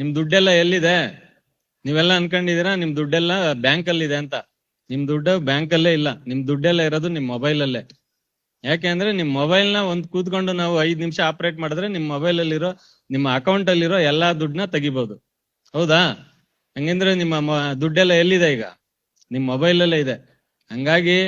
ನಿಮ್ ದುಡ್ಡೆಲ್ಲ ಎಲ್ಲಿದೆ? ನೀವೆಲ್ಲ ಅನ್ಕೊಂಡಿದೀರಾ ನಿಮ್ ದುಡ್ಡೆಲ್ಲ ಬ್ಯಾಂಕ್ ಅಲ್ಲಿ ಇದೆ ಅಂತ. ನಿಮ್ ದುಡ್ಡು ಬ್ಯಾಂಕ್ ಅಲ್ಲೇ ಇಲ್ಲ, ನಿಮ್ ದುಡ್ಡೆಲ್ಲ ಇರೋದು ನಿಮ್ ಮೊಬೈಲ್ ಅಲ್ಲೇ. ಯಾಕೆಂದ್ರೆ ನಿಮ್ ಮೊಬೈಲ್ ನ ಒಂದ್ ಕೂತ್ಕೊಂಡು ನಾವು 5 ನಿಮಿಷ ಆಪರೇಟ್ ಮಾಡಿದ್ರೆ ನಿಮ್ ಮೊಬೈಲ್ ಅಲ್ಲಿರೋ ನಿಮ್ಮ ಅಕೌಂಟ್ ಅಲ್ಲಿರೋ ಎಲ್ಲಾ ದುಡ್ಡನ್ನ ತೆಗಿಬಹುದು. ಹೌದಾ? ಹಂಗಂದ್ರೆ ನಿಮ್ಮ ದುಡ್ಡೆಲ್ಲ ಎಲ್ಲಿದೆ ಈಗ? ನಿಮ್ ಮೊಬೈಲ್ ಅಲ್ಲೇ ಇದೆ. ಹಂಗಾಗಿ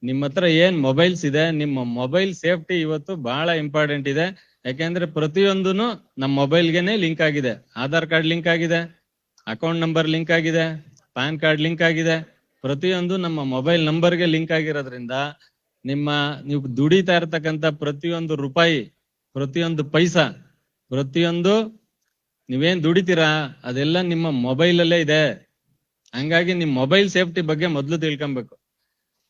ನಿಮ್ಮ ಹತ್ರ ಏನ್ ಮೊಬೈಲ್ಸ್ ಇದೆ, ನಿಮ್ಮ ಮೊಬೈಲ್ ಸೇಫ್ಟಿ ಇವತ್ತು ಬಹಳ ಇಂಪಾರ್ಟೆಂಟ್ ಇದೆ. ಯಾಕೆಂದ್ರೆ ಪ್ರತಿಯೊಂದನು ನಮ್ಮ ಮೊಬೈಲ್ಗೆನೆ ಲಿಂಕ್ ಆಗಿದೆ. ಆಧಾರ್ ಕಾರ್ಡ್ ಲಿಂಕ್ ಆಗಿದೆ, ಅಕೌಂಟ್ ನಂಬರ್ ಲಿಂಕ್ ಆಗಿದೆ, ಪ್ಯಾನ್ ಕಾರ್ಡ್ ಲಿಂಕ್ ಆಗಿದೆ. ಪ್ರತಿಯೊಂದು ನಮ್ಮ ಮೊಬೈಲ್ ನಂಬರ್ಗೆ ಲಿಂಕ್ ಆಗಿರೋದ್ರಿಂದ ನೀವು ದುಡಿತಾ ಇರ್ತಕ್ಕಂಥ ಪ್ರತಿಯೊಂದು ರೂಪಾಯಿ, ಪ್ರತಿಯೊಂದು ಪೈಸಾ, ಪ್ರತಿಯೊಂದು ನೀವೇನ್ ದುಡಿತೀರಾ ಅದೆಲ್ಲ ನಿಮ್ಮ ಮೊಬೈಲ್ ಅಲ್ಲೇ ಇದೆ. ಹಂಗಾಗಿ ನಿಮ್ ಮೊಬೈಲ್ ಸೇಫ್ಟಿ ಬಗ್ಗೆ ಮೊದ್ಲು ತಿಳ್ಕೊಬೇಕು.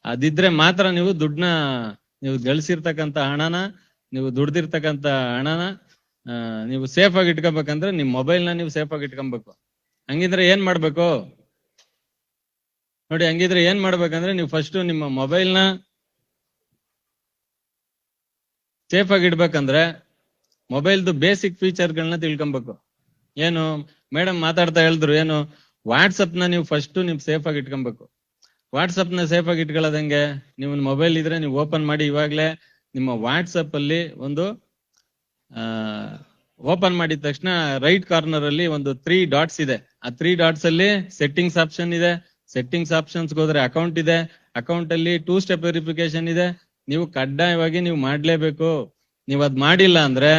ಅದಿದ್ರೆ ಮಾತ್ರ ನೀವು ದುಡ್ಡನ್ನ, ನೀವು ಗಳಿಸಿರ್ತಕ್ಕಂಥ ಹಣನ, ನೀವು ದುಡ್ದಿರ್ತಕ್ಕಂಥ ಹಣನ ನೀವು ಸೇಫ್ ಆಗಿ ಇಟ್ಕೋಬೇಕಂದ್ರೆ ನಿಮ್ ಮೊಬೈಲ್ ನ ನೀವು ಸೇಫ್ ಆಗಿ ಇಟ್ಕೊಬೇಕು. ಹಂಗಿದ್ರೆ ಏನ್ ಮಾಡ್ಬೇಕು ನೋಡಿ, ಹಂಗಿದ್ರೆ ಏನ್ ಮಾಡ್ಬೇಕಂದ್ರೆ ನೀವು ಫಸ್ಟ್ ನಿಮ್ಮ ಮೊಬೈಲ್ ನ ಸೇಫ್ ಆಗಿ ಇಡ್ಬೇಕಂದ್ರೆ ಮೊಬೈಲ್ದು ಬೇಸಿಕ್ ಫೀಚರ್ಗಳನ್ನ ತಿಳ್ಕೊಬೇಕು. ಏನು ಮೇಡಮ್ ಮಾತಾಡ್ತಾ ಹೇಳಿದ್ರು, ಏನು ವಾಟ್ಸಪ್ ನ ನೀವು ಫಸ್ಟ್ ನೀವು ಸೇಫ್ ಆಗಿ ಇಟ್ಕೊಬೇಕು. ವಾಟ್ಸಪ್ ನ ಸೇಫ್ ಆಗಿ ಇಟ್ಕೊಳ್ಳೋದು ಹೆಂಗೆ? ನೀವು ಮೊಬೈಲ್ ಇದ್ರೆ ನೀವು ಓಪನ್ ಮಾಡಿ, ಇವಾಗ್ಲೇ ನಿಮ್ಮ ವಾಟ್ಸಪ್ ಅಲ್ಲಿ ಒಂದು ಓಪನ್ ಮಾಡಿದ ತಕ್ಷಣ ರೈಟ್ ಕಾರ್ನರ್ ಅಲ್ಲಿ ಒಂದು 3 ಡಾಟ್ಸ್ ಇದೆ. ಆ 3 ಡಾಟ್ಸ್ ಅಲ್ಲಿ ಸೆಟ್ಟಿಂಗ್ಸ್ ಆಪ್ಷನ್ ಇದೆ. ಸೆಟ್ಟಿಂಗ್ಸ್ ಆಪ್ಷನ್ಸ್ ಹೋದ್ರೆ ಅಕೌಂಟ್ ಇದೆ. ಅಕೌಂಟ್ ಅಲ್ಲಿ 2 ಸ್ಟೆಪ್ ವೆರಿಫಿಕೇಶನ್ ಇದೆ. ನೀವು ಕಡ್ಡಾಯವಾಗಿ ನೀವು ಮಾಡ್ಲೇಬೇಕು. ನೀವು ಅದ್ ಮಾಡಿಲ್ಲ ಅಂದ್ರೆ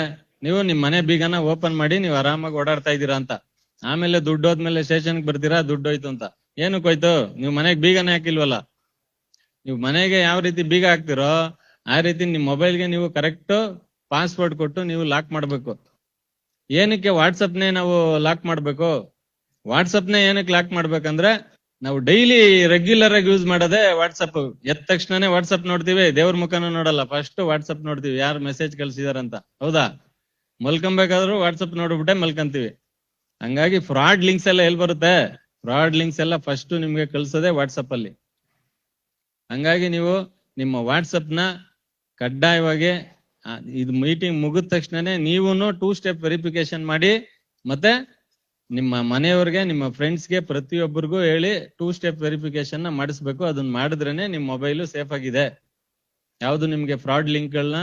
ನೀವು ನಿಮ್ ಮನೆ ಬೀಗನ ಓಪನ್ ಮಾಡಿ ನೀವು ಆರಾಮಾಗಿ ಓಡಾಡ್ತಾ ಇದ್ದೀರಾ ಅಂತ. ಆಮೇಲೆ ದುಡ್ಡು ಹೋದ್ಮೇಲೆ ಸ್ಟೇಷನ್ಗೆ ಬರ್ತೀರಾ, ದುಡ್ಡು ಹೋಯ್ತು ಅಂತ. ಏನಕ್ಕೆ ಹೋಯ್ತು? ನೀವು ಮನೆಗೆ ಬೀಗನೇ ಹಾಕಿಲ್ವಲ್ಲ. ನೀವು ಮನೆಗೆ ಯಾವ ರೀತಿ ಬೀಗ ಹಾಕ್ತಿರೋ ಆ ರೀತಿ ನಿಮ್ ಮೊಬೈಲ್ಗೆ ನೀವು ಕರೆಕ್ಟ್ ಪಾಸ್ವರ್ಡ್ ಕೊಟ್ಟು ನೀವು ಲಾಕ್ ಮಾಡ್ಬೇಕು. ಏನಕ್ಕೆ ವಾಟ್ಸಪ್ನೇ ನಾವು ಲಾಕ್ ಮಾಡ್ಬೇಕು? ವಾಟ್ಸಪ್ನೇ ಏನಕ್ಕೆ ಲಾಕ್ ಮಾಡ್ಬೇಕಂದ್ರೆ ನಾವು ಡೈಲಿ ರೆಗ್ಯುಲರ್ ಆಗಿ ಯೂಸ್ ಮಾಡೋದೇ ವಾಟ್ಸಪ್. ಎದ್ದ ತಕ್ಷಣನೇ ವಾಟ್ಸಪ್ ನೋಡ್ತೀವಿ, ದೇವ್ರ ಮುಖನೂ ನೋಡಲ್ಲ, ಫಸ್ಟ್ ವಾಟ್ಸಪ್ ನೋಡ್ತೀವಿ ಯಾರು ಮೆಸೇಜ್ ಕಳ್ಸಿದಾರಂತ. ಹೌದಾ? ಮಲ್ಕೊಬೇಕಾದ್ರೂ ವಾಟ್ಸಪ್ ನೋಡ್ಬಿಟ್ಟೆ ಮಲ್ಕಂತೀವಿ. ಹಂಗಾಗಿ ಫ್ರಾಡ್ ಲಿಂಕ್ಸ್ ಎಲ್ಲ ಎಲ್ಲಿ ಬರುತ್ತೆ? ಫ್ರಾಡ್ ಲಿಂಕ್ಸ್ ಎಲ್ಲ ಫಸ್ಟ್ ನಿಮ್ಗೆ ಕಳ್ಸೋದೇ ವಾಟ್ಸಪ್ ಅಲ್ಲಿ. ಹಂಗಾಗಿ ನೀವು ನಿಮ್ಮ ವಾಟ್ಸಪ್ ನ ಕಡ್ಡಾಯವಾಗಿ ಇದು ಮೀಟಿಂಗ್ ಮುಗಿದ ತಕ್ಷಣನೇ ನೀವುನು 2 ಸ್ಟೆಪ್ ವೆರಿಫಿಕೇಶನ್ ಮಾಡಿ, ಮತ್ತೆ ನಿಮ್ಮ ಮನೆಯವ್ರಿಗೆ, ನಿಮ್ಮ ಫ್ರೆಂಡ್ಸ್ಗೆ, ಪ್ರತಿಯೊಬ್ಬರಿಗೂ ಹೇಳಿ 2 ಸ್ಟೆಪ್ ವೆರಿಫಿಕೇಶನ್ ನ ಮಾಡಿಸ್ಬೇಕು. ಅದನ್ನ ಮಾಡಿದ್ರೇನೆ ನಿಮ್ ಮೊಬೈಲ್ ಸೇಫ್ ಆಗಿದೆ. ಯಾವ್ದು ನಿಮ್ಗೆ ಫ್ರಾಡ್ ಲಿಂಕ್ ಗಳನ್ನ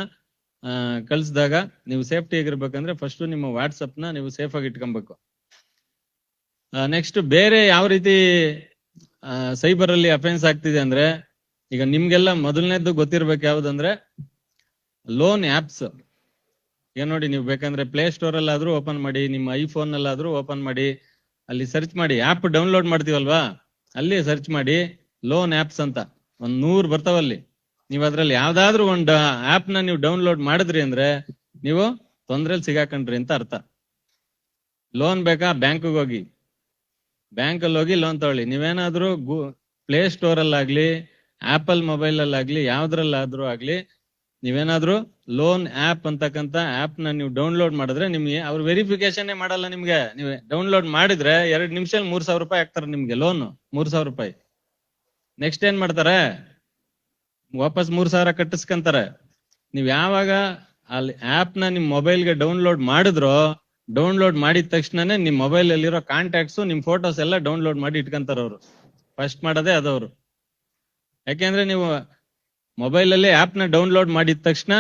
ಕಳ್ಸಿದಾಗ ನೀವು ಸೇಫ್ಟಿ ಆಗಿರ್ಬೇಕಂದ್ರೆ ಫಸ್ಟ್ ನಿಮ್ಮ ವಾಟ್ಸಪ್ ನ ನೀವು ಸೇಫ್ ಆಗಿ ಇಟ್ಕೊಬೇಕು. ನೆಕ್ಸ್ಟ್ ಬೇರೆ ಯಾವ ರೀತಿ ಸೈಬರ್ ಅಲ್ಲಿ ಅಫೆನ್ಸ್ ಆಗ್ತಿದೆ ಅಂದ್ರೆ, ಈಗ ನಿಮ್ಗೆಲ್ಲ ಮೊದಲನೇದ್ದು ಗೊತ್ತಿರ್ಬೇಕು ಯಾವ್ದಂದ್ರೆ ಲೋನ್ ಆಪ್ಸ್. ಈಗ ನೋಡಿ, ನೀವು ಬೇಕಂದ್ರೆ ಪ್ಲೇ ಸ್ಟೋರ್ ಅಲ್ಲಾದ್ರೂ ಓಪನ್ ಮಾಡಿ, ನಿಮ್ಮ ಐಫೋನ್ ಅಲ್ಲಾದ್ರೂ ಓಪನ್ ಮಾಡಿ, ಅಲ್ಲಿ ಸರ್ಚ್ ಮಾಡಿ, ಆಪ್ ಡೌನ್ಲೋಡ್ ಮಾಡ್ತೀವಲ್ವಾ ಅಲ್ಲಿ ಸರ್ಚ್ ಮಾಡಿ ಲೋನ್ ಆಪ್ಸ್ ಅಂತ 100 ಬರ್ತಾವಲ್ಲಿ. ನೀವು ಅದ್ರಲ್ಲಿ ಯಾವ್ದಾದ್ರು ಒಂದು ಆಪ್ ನ ನೀವು ಡೌನ್ಲೋಡ್ ಮಾಡಿದ್ರಿ ಅಂದ್ರೆ ನೀವು ತೊಂದ್ರೆಲ್ ಸಿಗಾಕೊಂಡ್ರಿ ಅಂತ ಅರ್ಥ. ಲೋನ್ ಬೇಕಾ? ಬ್ಯಾಂಕ್ಗೆ ಹೋಗಿ, ಬ್ಯಾಂಕ್ ಅಲ್ಲಿ ಹೋಗಿ ಲೋನ್ ತಗೊಳ್ಳಿ. ನೀವೇನಾದ್ರೂ ಪ್ಲೇ ಸ್ಟೋರ್ ಅಲ್ಲಾಗ್ಲಿ, ಆಪಲ್ ಮೊಬೈಲ್ ಅಲ್ಲಾಗ್ಲಿ, ಯಾವ್ದ್ರಲ್ಲಾದ್ರೂ ಆಗ್ಲಿ, ನೀವೇನಾದ್ರೂ ಲೋನ್ ಆಪ್ ಅಂತಕ್ಕಂತ ಆಪ್ ನ ನೀವು ಡೌನ್ಲೋಡ್ ಮಾಡಿದ್ರೆ ನಿಮ್ಗೆ ಅವ್ರು ವೆರಿಫಿಕೇಶನ್ ಮಾಡಲ್ಲ. ನಿಮ್ಗೆ ನೀವು ಡೌನ್ಲೋಡ್ ಮಾಡಿದ್ರೆ 2 ನಿಮಿಷದಲ್ಲಿ 3,000 ರೂಪಾಯಿ ಹಾಕ್ತಾರೆ ನಿಮ್ಗೆ ಲೋನ್, 3,000 ರೂಪಾಯಿ. ನೆಕ್ಸ್ಟ್ ಏನ್ ಮಾಡ್ತಾರೆ? ವಾಪಸ್ 3,000 ಕಟ್ಟಿಸ್ಕೊಂತಾರೆ. ನೀವ್ ಯಾವಾಗ ಅಲ್ಲಿ ಆಪ್ ನ ನಿಮ್ ಮೊಬೈಲ್ಗೆ ಡೌನ್ಲೋಡ್ ಮಾಡಿದ್ರೋ, ಡೌನ್ಲೋಡ್ ಮಾಡಿದ ತಕ್ಷಣನೇ ನಿಮ್ ಮೊಬೈಲ್ ಅಲ್ಲಿರೋ ಕಾಂಟ್ಯಾಕ್ಟ್ಸ್, ನಿಮ್ ಫೋಟೋಸ್ ಎಲ್ಲ ಡೌನ್ಲೋಡ್ ಮಾಡಿ ಇಟ್ಕೊಂತಾರ ಅವರು. ಫಸ್ಟ್ ಮಾಡೋದೇ ಅದವರು. ಯಾಕೆಂದ್ರೆ ನೀವು ಮೊಬೈಲ್ ಅಲ್ಲಿ ಆಪ್ ನ ಡೌನ್ಲೋಡ್ ಮಾಡಿದ ತಕ್ಷಣ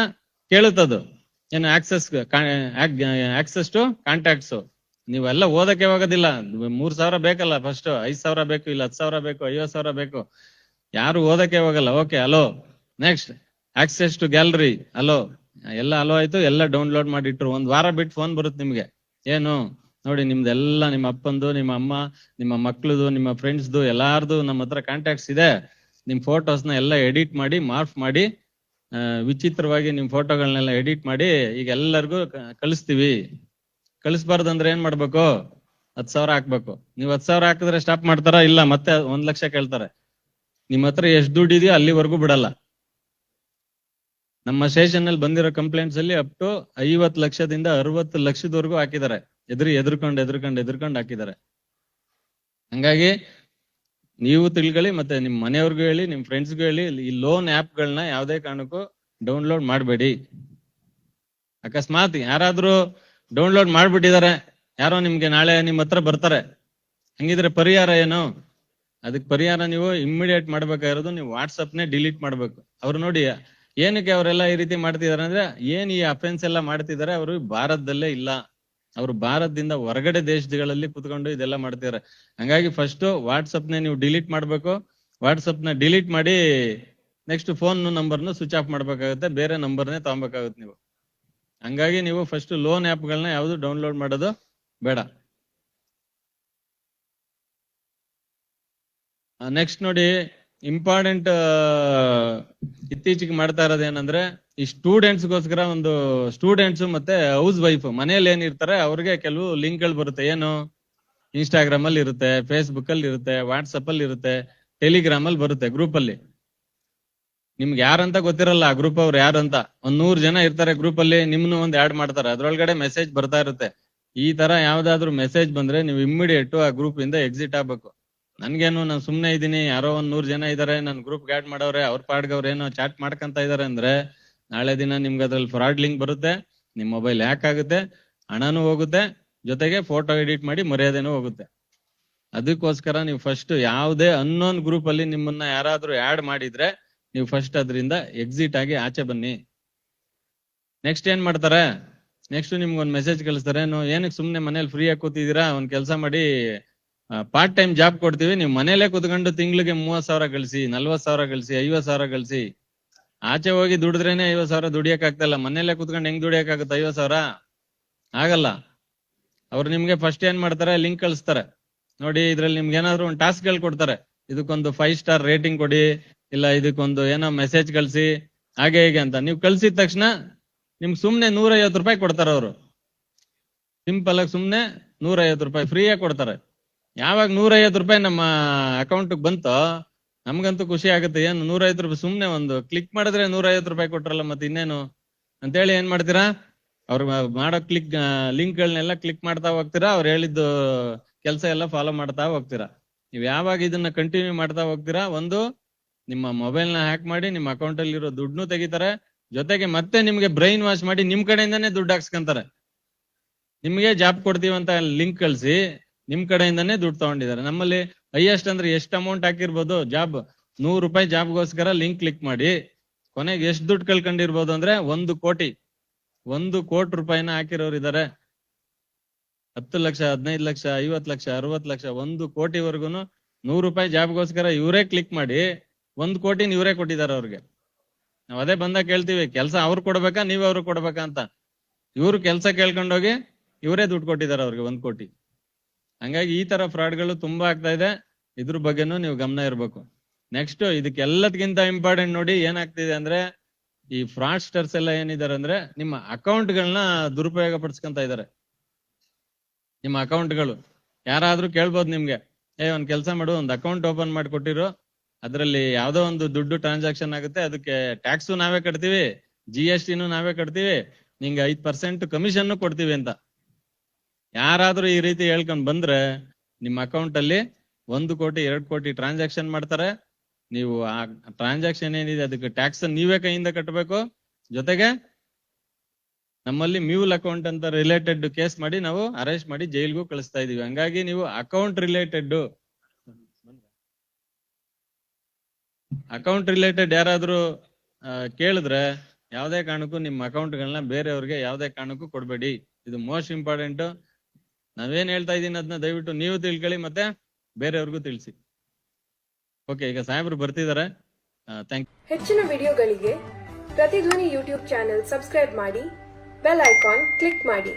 ಕೇಳುತ್ತದು ಏನು ಆಕ್ಸೆಸ್ ಟು ಕಾಂಟ್ಯಾಕ್ಟ್ಸ್. ನೀವೆಲ್ಲ ಓದಕ್ಕೆ ಹೋಗೋದಿಲ್ಲ. 3,000 ಬೇಕಲ್ಲ, ಫಸ್ಟ್ 5,000 ಬೇಕು, ಇಲ್ಲ 10,000 ಬೇಕು, 50,000 ಬೇಕು. ಯಾರು ಓದಕ್ಕೆ ಹೋಗಲ್ಲ. Okay, allow. Next access to gallery, allow. ಎಲ್ಲ ಅಲೋ ಆಯ್ತು, ಎಲ್ಲ ಡೌನ್ಲೋಡ್ ಮಾಡಿಟ್ರು. 1 ವಾರ ಬಿಟ್ಟು ಫೋನ್ ಬರುತ್ತೆ ನಿಮ್ಗೆ. ಏನು ನೋಡಿ, ನಿಮ್ದೆಲ್ಲ ನಿಮ್ಮ ಅಪ್ಪಂದು, ನಿಮ್ಮ ಅಮ್ಮ, ನಿಮ್ಮ ಮಕ್ಳದು, ನಿಮ್ಮ ಫ್ರೆಂಡ್ಸ್ದು ಎಲ್ಲಾರ್ದು ನಮ್ಮ ಹತ್ರ ಕಾಂಟ್ಯಾಕ್ಟ್ಸ್ ಇದೆ. ನಿಮ್ ಫೋಟೋಸ್ನ ಎಲ್ಲ ಎಡಿಟ್ ಮಾಡಿ, ಮಾರ್ಫ್ ಮಾಡಿ, ವಿಚಿತ್ರವಾಗಿ ನಿಮ್ ಫೋಟೋಗಳನ್ನೆಲ್ಲ ಎಡಿಟ್ ಮಾಡಿ ಈಗ ಎಲ್ಲರಿಗೂ ಕಳಿಸ್ತೀವಿ. ಕಳಿಸ್ಬಾರ್ದಂದ್ರೆ ಏನ್ ಮಾಡ್ಬೇಕು? 10,000 ಹಾಕ್ಬೇಕು. ನೀವು 10,000 ಹಾಕಿದ್ರೆ ಸ್ಟಾಪ್ ಮಾಡ್ತಾರ? ಇಲ್ಲ, ಮತ್ತೆ 1 ಲಕ್ಷ ಕೇಳ್ತಾರೆ. ನಿಮ್ ಹತ್ರ ಎಷ್ಟು ದುಡ್ಡು ಇದೆಯೋ ಅಲ್ಲಿವರೆಗೂ ಬಿಡಲ್ಲ. ನಮ್ಮ ಸ್ಟೇಷನ್ ಅಲ್ಲಿ ಬಂದಿರೋ ಕಂಪ್ಲೇಂಟ್ಸ್ ಅಲ್ಲಿ ಅಪ್ ಟು 50 ಲಕ್ಷದಿಂದ 60 ಲಕ್ಷದವರೆಗೂ ಹಾಕಿದ್ದಾರೆ. ಎದ್ರುಕೊಂಡು ಹಾಕಿದ್ದಾರೆ. ಹಂಗಾಗಿ ನೀವು ತಿಳ್ಕೊಳ್ಳಿ, ಮತ್ತೆ ನಿಮ್ ಮನೆಯವ್ರಿಗೂ ಹೇಳಿ, ನಿಮ್ ಫ್ರೆಂಡ್ಸ್ಗೂ ಹೇಳಿ, ಈ ಲೋನ್ ಆಪ್ ಗಳನ್ನ ಯಾವ್ದೇ ಕಾರಣಕ್ಕೂ ಡೌನ್ಲೋಡ್ ಮಾಡಬೇಡಿ. ಅಕಸ್ಮಾತ್ ಯಾರಾದ್ರೂ ಡೌನ್ಲೋಡ್ ಮಾಡ್ಬಿಟ್ಟಿದ್ದಾರೆ, ಯಾರೋ ನಿಮ್ಗೆ ನಾಳೆ ನಿಮ್ ಹತ್ರ ಬರ್ತಾರೆ, ಹಂಗಿದ್ರೆ ಪರಿಹಾರ ಏನು? ಅದಕ್ಕೆ ಪರಿಹಾರ ನೀವು ಇಮ್ಮಿಡಿಯೇಟ್ ಮಾಡ್ಬೇಕಾಗಿರೋದು ನೀವು ವಾಟ್ಸಪ್ನೇ ಡಿಲೀಟ್ ಮಾಡ್ಬೇಕು. ಅವ್ರು ನೋಡಿ ಏನಕ್ಕೆ ಅವರೆಲ್ಲ ಈ ರೀತಿ ಮಾಡ್ತಿದಾರೆ ಅಂದ್ರೆ, ಏನ್ ಈ ಅಫೆನ್ಸ್ ಎಲ್ಲ ಮಾಡ್ತಿದಾರೆ ಅವರು ಭಾರತದಲ್ಲೇ ಇಲ್ಲ, ಅವ್ರು ಭಾರತದಿಂದ ಹೊರಗಡೆ ದೇಶಗಳಲ್ಲಿ ಕುತ್ಕೊಂಡು ಇದೆಲ್ಲ ಮಾಡ್ತಿದಾರೆ. ಹಂಗಾಗಿ ಫಸ್ಟ್ ವಾಟ್ಸಪ್ನೇ ನೀವು ಡಿಲೀಟ್ ಮಾಡ್ಬೇಕು. ವಾಟ್ಸಪ್ ನ ಡಿಲೀಟ್ ಮಾಡಿ ನೆಕ್ಸ್ಟ್ ಫೋನ್ ನಂಬರ್ನ ಸ್ವಿಚ್ ಆಫ್ ಮಾಡ್ಬೇಕಾಗುತ್ತೆ, ಬೇರೆ ನಂಬರ್ನೇ ತಗೊಬೇಕಾಗುತ್ತೆ ನೀವು. ಹಂಗಾಗಿ ನೀವು ಫಸ್ಟ್ ಲೋನ್ ಆಪ್ ಗಳನ್ನ ಯಾವ್ದು ಡೌನ್ಲೋಡ್ ಮಾಡೋದು ಬೇಡ. ನೆಕ್ಸ್ಟ್ ನೋಡಿ, ಇಂಪಾರ್ಟೆಂಟ್ ಇತ್ತೀಚೆಗೆ ಮಾಡ್ತಾ ಇರೋದು ಏನಂದ್ರೆ, ಈ ಸ್ಟೂಡೆಂಟ್ಸ್ ಗೋಸ್ಕರ ಒಂದು ಸ್ಟೂಡೆಂಟ್ಸ್ ಮತ್ತೆ ಹೌಸ್ ವೈಫ್ ಮನೇಲಿ ಏನಿರ್ತಾರೆ ಅವ್ರಿಗೆ ಕೆಲವು ಲಿಂಕ್ ಗಳು ಬರುತ್ತೆ. ಏನು, ಇನ್ಸ್ಟಾಗ್ರಾಮ್ ಅಲ್ಲಿ ಇರುತ್ತೆ, ಫೇಸ್ಬುಕ್ ಅಲ್ಲಿ ಇರುತ್ತೆ, ವಾಟ್ಸಪ್ ಅಲ್ಲಿ ಇರುತ್ತೆ, ಟೆಲಿಗ್ರಾಮ್ ಅಲ್ಲಿ ಬರುತ್ತೆ, ಗ್ರೂಪ್ ಅಲ್ಲಿ. ನಿಮ್ಗೆ ಯಾರಂತ ಗೊತ್ತಿರಲ್ಲ ಆ ಗ್ರೂಪ್ ಅವ್ರು ಯಾರಂತ. 100 ಜನ ಇರ್ತಾರೆ ಗ್ರೂಪ್ ಅಲ್ಲಿ, ನಿಮ್ನು ಒಂದ್ ಆಡ್ ಮಾಡ್ತಾರೆ, ಅದ್ರೊಳಗಡೆ ಮೆಸೇಜ್ ಬರ್ತಾ ಇರುತ್ತೆ. ಈ ತರ ಯಾವ್ದಾದ್ರು ಮೆಸೇಜ್ ಬಂದ್ರೆ ನೀವು ಇಮ್ಮಿಡಿಯೇಟ್ ಆ ಗ್ರೂಪ್ ಇಂದ ಎಕ್ಸಿಟ್ ಆಗ್ಬೇಕು. ನನ್ಗೇನು, ನಾನು ಸುಮ್ನೆ ಇದೀನಿ, ಯಾರೋ 100 ಜನ ಇದಾರೆ ನನ್ ಗ್ರೂಪ್ ಆಡ್ ಮಾಡವ್ರೆ, ಅವ್ರ ಪಾಡ್ಗವ್ರ ಏನೋ ಚಾಟ್ ಮಾಡ್ಕೊಂತ ಇದಾರೆ ಅಂದ್ರೆ, ನಾಳೆ ದಿನ ನಿಮ್ಗೆ ಅದ್ರಲ್ಲಿ ಫ್ರಾಡ್ ಲಿಂಕ್ ಬರುತ್ತೆ, ನಿಮ್ ಮೊಬೈಲ್ ಹ್ಯಾಕ್ ಆಗುತ್ತೆ, ಹಣನೂ ಹೋಗುತ್ತೆ, ಜೊತೆಗೆ ಫೋಟೋ ಎಡಿಟ್ ಮಾಡಿ ಮರ್ಯಾದೆನೂ ಹೋಗುತ್ತೆ. ಅದಕ್ಕೋಸ್ಕರ ನೀವು ಫಸ್ಟ್ ಯಾವ್ದೇ ಅನ್ನೋನ್ ಗ್ರೂಪ್ ಅಲ್ಲಿ ನಿಮ್ಮನ್ನ ಯಾರಾದ್ರೂ ಆಡ್ ಮಾಡಿದ್ರೆ ನೀವು ಫಸ್ಟ್ ಅದರಿಂದ ಎಕ್ಸಿಟ್ ಆಗಿ ಆಚೆ ಬನ್ನಿ. ನೆಕ್ಸ್ಟ್ ಏನ್ ಮಾಡ್ತಾರೆ, ನೆಕ್ಸ್ಟ್ ನಿಮ್ಗೊಂದ್ ಮೆಸೇಜ್ ಕಳಿಸ್ತಾರೆ, ಏನಕ್ಕೆ ಸುಮ್ನೆ ಮನೇಲಿ ಫ್ರೀ ಆಗಿ ಕೂತಿದೀರಾ, ಒಂದ್ ಕೆಲಸ ಮಾಡಿ ಪಾರ್ಟ್ ಟೈಮ್ ಜಾಬ್ ಕೊಡ್ತೀವಿ, ನೀವು ಮನೇಲೆ ಕುತ್ಕೊಂಡು ತಿಂಗ್ಳಿಗೆ 30,000 ಗಳಿಸಿ, 40,000 ಗಳಿಸಿ, 50,000 ಗಳಿಸಿ. ಆಚೆ ಹೋಗಿ ದುಡಿದ್ರೇನೆ 50,000 ದುಡಿಯಕ್ ಆಗ್ತಲ್ಲ, ಮನೇಲೆ ಕುತ್ಕೊಂಡು ಹೆಂಗ್ ದುಡಿಯಕ್ ಆಗುತ್ತೆ 50,000? ಆಗಲ್ಲ. ಅವ್ರು ನಿಮ್ಗೆ ಫಸ್ಟ್ ಏನ್ ಮಾಡ್ತಾರೆ, ಲಿಂಕ್ ಕಳಿಸ್ತಾರೆ. ನೋಡಿ, ಇದ್ರಲ್ಲಿ ನಿಮ್ಗೆ ಏನಾದ್ರು ಒಂದು ಟಾಸ್ಕ್ ಗಳು ಕೊಡ್ತಾರೆ, ಇದಕ್ಕೊಂದು 5 ಸ್ಟಾರ್ ರೇಟಿಂಗ್ ಕೊಡಿ, ಇಲ್ಲ ಇದಕ್ಕೊಂದು ಏನೋ ಮೆಸೇಜ್ ಕಳ್ಸಿ, ಹಾಗೆ ಹೀಗೆ ಅಂತ. ನೀವು ಕಳ್ಸಿದ ತಕ್ಷಣ ನಿಮ್ಗೆ ಸುಮ್ನೆ 150 ರೂಪಾಯಿ ಕೊಡ್ತಾರೆ ಅವರು. ಸಿಂಪಲ್ ಆಗಿ ಸುಮ್ನೆ 150 ರೂಪಾಯಿ ಫ್ರೀಯಾಗಿ ಕೊಡ್ತಾರೆ. ಯಾವಾಗ 150 ರೂಪಾಯಿ ನಮ್ಮ ಅಕೌಂಟ್ ಬಂತೋ ನಮ್ಗಂತೂ ಖುಷಿ ಆಗುತ್ತೆ. ಏನು 150 ರೂಪಾಯಿ ಸುಮ್ನೆ ಒಂದು ಕ್ಲಿಕ್ ಮಾಡಿದ್ರೆ 150 ರೂಪಾಯಿ ಕೊಟ್ರಲ್ಲ, ಮತ್ತೆ ಇನ್ನೇನು ಅಂತೇಳಿ ಏನ್ ಮಾಡ್ತೀರಾ, ಅವ್ರು ಮಾಡೋ ಲಿಂಕ್ ಗಳನ್ನೆಲ್ಲ ಕ್ಲಿಕ್ ಮಾಡ್ತಾ ಹೋಗ್ತೀರಾ, ಅವ್ರು ಹೇಳಿದ್ದು ಕೆಲಸ ಎಲ್ಲ ಫಾಲೋ ಮಾಡ್ತಾ ಹೋಗ್ತೀರಾ. ನೀವ್ ಯಾವಾಗ ಇದನ್ನ ಕಂಟಿನ್ಯೂ ಮಾಡ್ತಾ ಹೋಗ್ತೀರಾ, ಒಂದು ನಿಮ್ಮ ಮೊಬೈಲ್ ನ ಹ್ಯಾಕ್ ಮಾಡಿ ನಿಮ್ಮ ಅಕೌಂಟ್ ಅಲ್ಲಿ ಇರೋ ದುಡ್ಡು ತೆಗಿತಾರೆ, ಜೊತೆಗೆ ಮತ್ತೆ ನಿಮ್ಗೆ ಬ್ರೈನ್ ವಾಶ್ ಮಾಡಿ ನಿಮ್ ಕಡೆಯಿಂದಾನೇ ದುಡ್ಡು ಹಾಕ್ಸ್ಕೊಂತಾರೆ. ನಿಮ್ಗೆ ಜಾಬ್ ಕೊಡ್ತೀವಂತ ಲಿಂಕ್ ಕಳ್ಸಿ ನಿಮ್ ಕಡೆಯಿಂದಾನೇ ದುಡ್ಡು ತಗೊಂಡಿದ್ದಾರೆ. ನಮ್ಮಲ್ಲಿ ಹೈಯೆಸ್ಟ್ ಅಂದ್ರೆ ಎಷ್ಟು ಅಮೌಂಟ್ ಹಾಕಿರ್ಬೋದು, ಜಾಬ್ 100 ರೂಪಾಯಿ ಜಾಬ್ಗೋಸ್ಕರ ಲಿಂಕ್ ಕ್ಲಿಕ್ ಮಾಡಿ ಕೊನೆಗೆ ಎಷ್ಟು ದುಡ್ಡು ಕಳ್ಕೊಂಡಿರ್ಬೋದು ಅಂದ್ರೆ 1 ಕೋಟಿ, 1 ಕೋಟಿ ರೂಪಾಯಿನ ಹಾಕಿರೋರು ಇದಾರೆ. 10 ಲಕ್ಷ, 15 ಲಕ್ಷ, 50 ಲಕ್ಷ, 60 ಲಕ್ಷ, 1 ಕೋಟಿವರೆಗೂನು 100 ರೂಪಾಯಿ ಜಾಬ್ಗೋಸ್ಕರ ಇವರೇ ಕ್ಲಿಕ್ ಮಾಡಿ 1 ಕೋಟಿನ ಇವರೇ ಕೊಟ್ಟಿದ್ದಾರೆ ಅವ್ರಿಗೆ. ನಾವ್ ಅದೇ ಬಂದಾಗ ಕೇಳ್ತೀವಿ, ಕೆಲ್ಸ ಅವ್ರು ಕೊಡ್ಬೇಕಾ ನೀವ್ ಅವ್ರು ಕೊಡ್ಬೇಕಾ ಅಂತ. ಇವ್ರು ಕೆಲ್ಸ ಕೇಳ್ಕೊಂಡೋಗಿ ಇವರೇ ದುಡ್ಡು ಕೊಟ್ಟಿದ್ದಾರೆ ಅವ್ರಿಗೆ 1 ಕೋಟಿ. ಹಂಗಾಗಿ ಈ ತರ ಫ್ರಾಡ್ಗಳು ತುಂಬಾ ಆಗ್ತಾ ಇದೆ, ಇದ್ರ ಬಗ್ಗೆನೂ ನೀವು ಗಮನ ಇರ್ಬೇಕು. ನೆಕ್ಸ್ಟ್ ಇದಕ್ಕೆಲ್ಲದಕ್ಕಿಂತ ಇಂಪಾರ್ಟೆಂಟ್ ನೋಡಿ ಏನಾಗ್ತಿದೆ ಅಂದ್ರೆ, ಈ ಫ್ರಾಡ್ಸ್ಟರ್ಸ್ ಎಲ್ಲ ಏನಿದ್ದಾರೆ ಅಂದ್ರೆ ನಿಮ್ಮ ಅಕೌಂಟ್ಗಳನ್ನ ದುರುಪಯೋಗ ಪಡಿಸ್ಕೊಂತ ಇದಾರೆ. ನಿಮ್ಮ ಅಕೌಂಟ್ಗಳು ಯಾರಾದ್ರೂ ಕೇಳ್ಬೋದು ನಿಮ್ಗೆ, ಒಂದ್ ಕೆಲಸ ಮಾಡು, ಒಂದ್ ಅಕೌಂಟ್ ಓಪನ್ ಮಾಡಿ ಕೊಟ್ಟಿರು, ಅದ್ರಲ್ಲಿ ಯಾವ್ದೋ ಒಂದು ದುಡ್ಡು ಟ್ರಾನ್ಸಾಕ್ಷನ್ ಆಗುತ್ತೆ, ಅದಕ್ಕೆ ಟ್ಯಾಕ್ಸು ನಾವೇ ಕಟ್ತೀವಿ, GSTನೂ ನಾವೇ ಕಟ್ತೀವಿ, ನಿಂಗೆ 5% ಕಮಿಷನ್ ಕೊಡ್ತೀವಿ ಅಂತ ಯಾರಾದ್ರೂ ಈ ರೀತಿ ಹೇಳ್ಕೊಂಡ್ ಬಂದ್ರೆ ನಿಮ್ಮ ಅಕೌಂಟ್ ಅಲ್ಲಿ 1 ಕೋಟಿ 2 ಕೋಟಿ ಟ್ರಾನ್ಸಾಕ್ಷನ್ ಮಾಡ್ತಾರೆ. ನೀವು ಆ ಟ್ರಾನ್ಸಾಕ್ಷನ್ ಏನಿದೆ ಅದಕ್ಕೆ ಟ್ಯಾಕ್ಸ್ ನೀವೇ ಕೈಯಿಂದ ಕಟ್ಟಬೇಕು. ಜೊತೆಗೆ ನಮ್ಮಲ್ಲಿ ಮ್ಯೂಲ್ ಅಕೌಂಟ್ ಅಂತ ರಿಲೇಟೆಡ್ ಕೇಸ್ ಮಾಡಿ ನಾವು ಅರೆಸ್ಟ್ ಮಾಡಿ ಜೈಲ್ಗೂ ಕಳಿಸ್ತಾ ಇದೀವಿ. ಹಂಗಾಗಿ ನೀವು ಅಕೌಂಟ್ ರಿಲೇಟೆಡ್ ಯಾರಾದ್ರೂ ಕೇಳಿದ್ರೆ ಯಾವ್ದೇ ಕಾರಣಕ್ಕೂ ನಿಮ್ಮ ಅಕೌಂಟ್ಗಳನ್ನ ಬೇರೆಯವ್ರಿಗೆ ಯಾವ್ದೇ ಕಾರಣಕ್ಕೂ ಕೊಡ್ಬೇಡಿ. ಇದು ಮೋಸ್ಟ್ ಇಂಪಾರ್ಟೆಂಟ್. ನಾವೇನ್ ಹೇಳ್ತಾ ಇದೀನಿ ಅದನ್ನ ದಯವಿಟ್ಟು ನೀವು ತಿಳ್ಕೊಳ್ಳಿ, ಮತ್ತೆ ಬೇರೆಯವ್ರಿಗೂ ತಿಳಿಸಿ. ಓಕೆ, ಈಗ ಸಾಹೇಬ್ರು ಬರ್ತಿದ್ದಾರೆ. Thank you. ಹೆಚ್ಚಿನ ವಿಡಿಯೋಗಳಿಗೆ ಪ್ರತಿಧ್ವನಿ ಯೂಟ್ಯೂಬ್ ಚಾನೆಲ್ ಸಬ್ಸ್ಕ್ರೈಬ್ ಮಾಡಿ, ಬೆಲ್ ಐಕಾನ್ ಕ್ಲಿಕ್ ಮಾಡಿ.